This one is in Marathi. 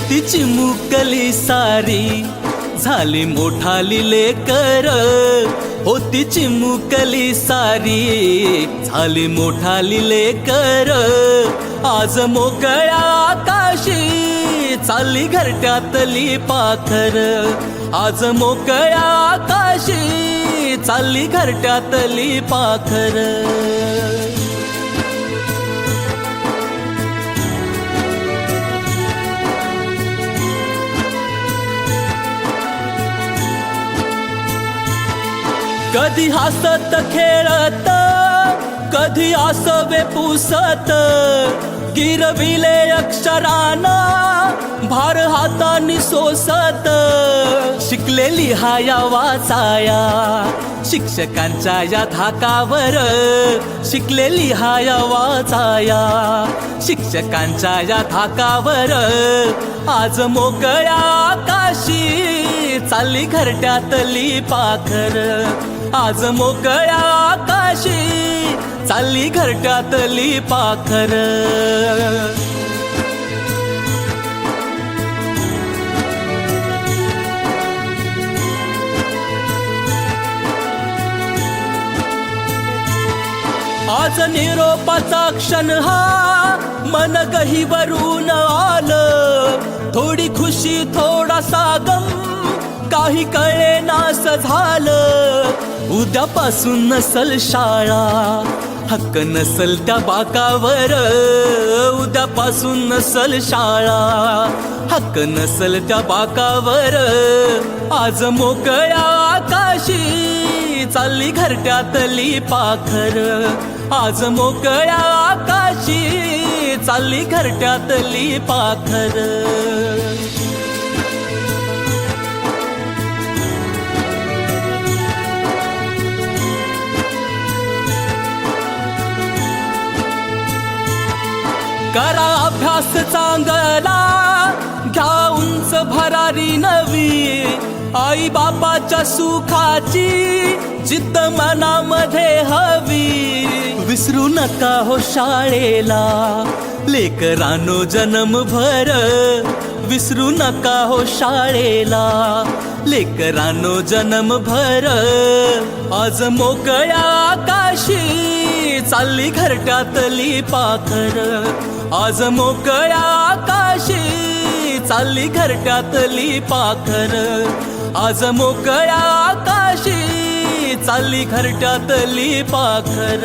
होती चिमुकली सारी झाली मोठाली लेकर, होती चिमुकली सारी झाली मोठाली लेकर, आज मोकळ्या आकाशी चालली घरट्यातली पाखर, आज मोकळ्या आकाशी चालली घरट्यातली पाखर. कधी हसत खेळत, कधी आसवे पुसत, गिरविले अक्षराना भार हातानी सोसत, शिकले लिहाया वाचाया शिक्षकांच्या या धाकावर, शिकले लिहाया वाचाया शिक्षकांच्या या धाकावर, आज मोकळ्या आकाशी चालली घरट्यातली पाखर, आज मोकळ्या आकाशी चालली घरट्यातली पाखर. आज निरोपाचा क्षण हा मन गहिवरून आलं, थोडी खुशी थोडासा गम काही कळे नास झालं, उद्यापासून नसल शाळा हक्क नसल त्या बाकावर, उद्यापासून नसल शाळा हक्क नसल त्या बाकावर, आज मोकळ्या आकाशी चालली घरट्यातली पाखर, आज मोकळ्या आकाशी चालली घरट्यातली पाखर. करा अभ्यास चांगला घ्या उंच भरारी नवी, आई बापाच्या सुखाची जिद्द मनामध्ये हवी, विसरू नका हो शाळेला लेकरांनो जन्मभर, विसरू नका हो शाळेला लेकरांनो जन्मभर, आज मोकळ्या आकाशी चालली घरट्यातली पाखर, आज मोकळ्या आकाशी चालली घरट्यातली पाखर, आज मोकळ्या आकाशी चालली घरट्यातली पाखर.